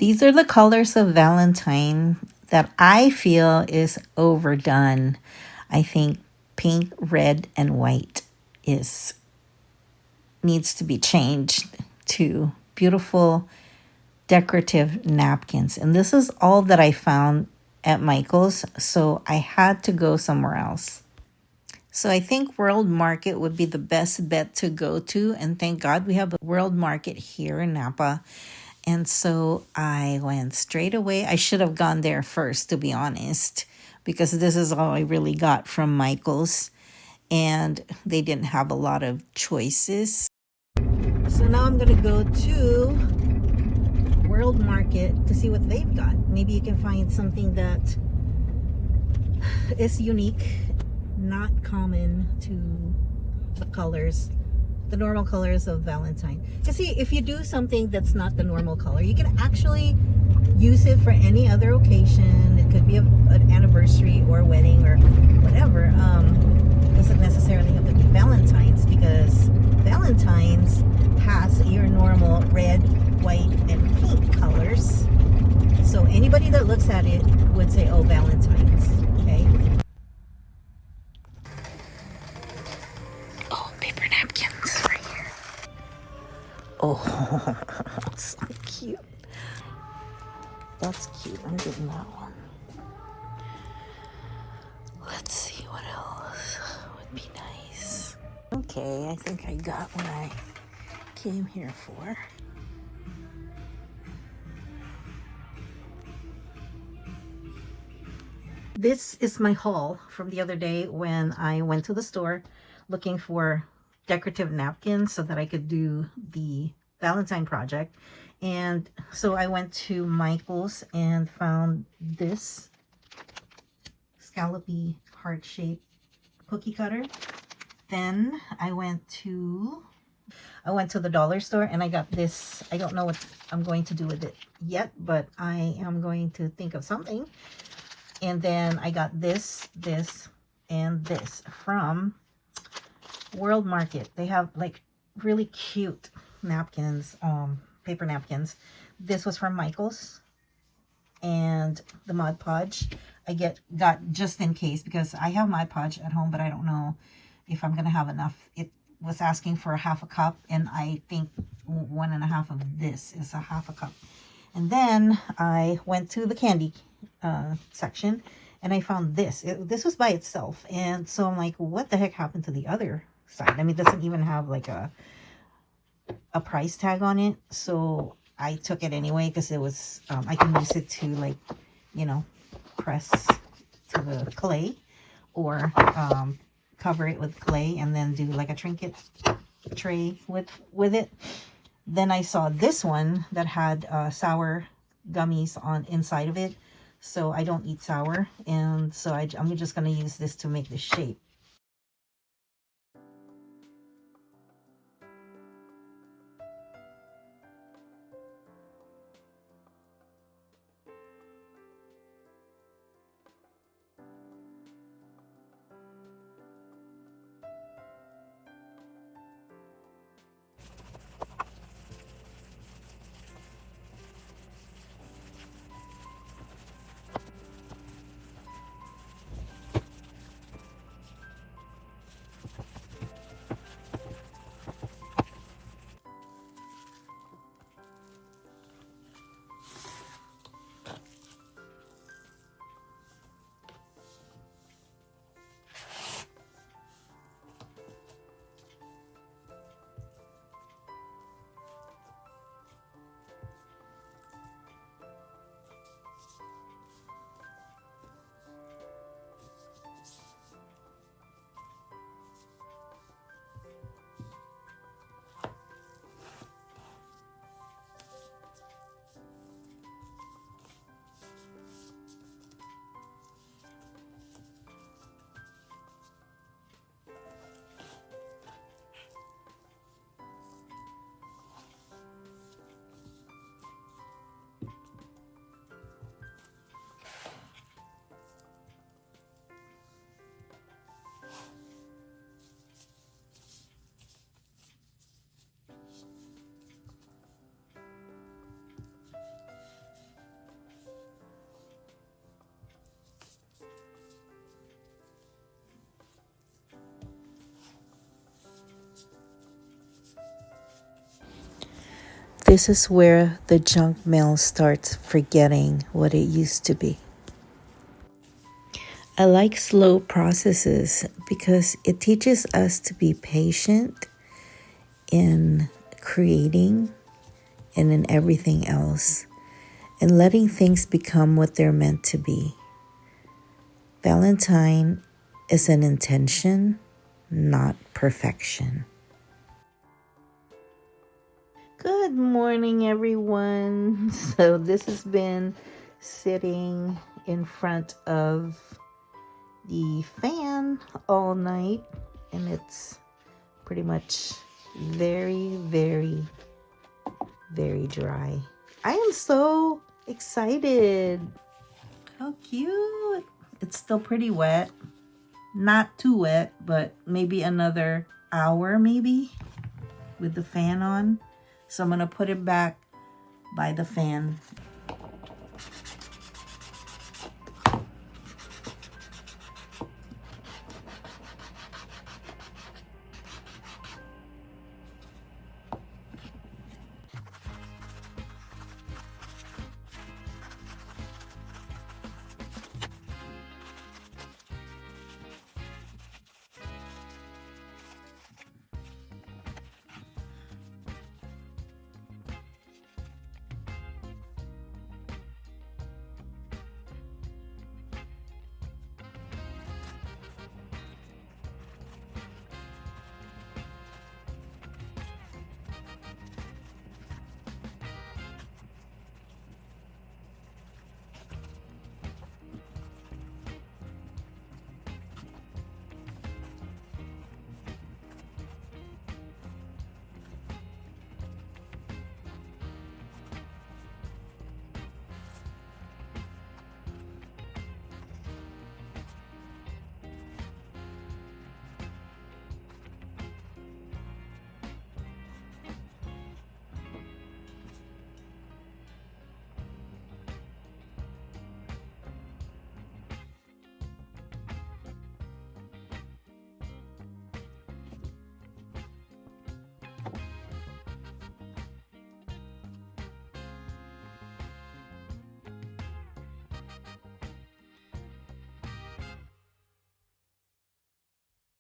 These are the colors of Valentine that I feel is overdone. I think pink, red, and white is needs to be changed to beautiful decorative napkins. And this is all that I found at Michael's, so I had to go somewhere else. So I think World Market would be the best bet to go to. And thank God we have a World Market here in Napa. And so I went straight away. I should have gone there first, to be honest, because this is all I really got from Michael's. And they didn't have a lot of choices. So now I'm going to go to World Market to see what they've got. Maybe you can find something that is unique, not common to the colors, the normal colors of Valentine. You see, if you do something that's not the normal color, you can actually use it for any other occasion. It could be an anniversary or a wedding or whatever. Doesn't necessarily have to be Valentine's, because Valentine's has your normal red, white, and pink colors. So anybody that looks at it would say, oh, Valentine's, okay? Oh, paper napkins right here. Oh, so cute. That's cute. I'm getting that one. Let's see what else would be nice. Okay, I think I got what I came here for. This is my haul from the other day when I went to the store looking for decorative napkins so that I could do the Valentine project. And so I went to Michael's and found this scallopy heart-shaped cookie cutter. Then I went to the dollar store and I got this. I don't know what I'm going to do with it yet, but I am going to think of something. And then I got this, and this from World Market. They have like really cute napkins, paper napkins. This was from Michael's. And the Mod Podge I got just in case, because I have Mod Podge at home, but I don't know if I'm gonna have enough. It was asking for a half a cup, and I think 1.5 of this is a half a cup. And then I went to the candy section and I found this. This was by itself, and so I'm like, what the heck happened to the other side? I mean, it doesn't even have like a price tag on it. So I took it anyway because it was I can use it to, like, you know, press to the clay, or cover it with clay and then do like a trinket tray with it. Then I saw this one that had sour gummies on inside of it. So I don't eat sour, and so I'm just going to use this to make the shape. This is where the junk mail starts forgetting what it used to be. I like slow processes because it teaches us to be patient in creating and in everything else, and letting things become what they're meant to be. Valentine is an intention, not perfection. Good morning, everyone. So this has been sitting in front of the fan all night, and it's pretty much very, very, very dry. I am so excited. How cute. It's still pretty wet. Not too wet, but maybe another hour maybe with the fan on. So I'm going to put it back by the fan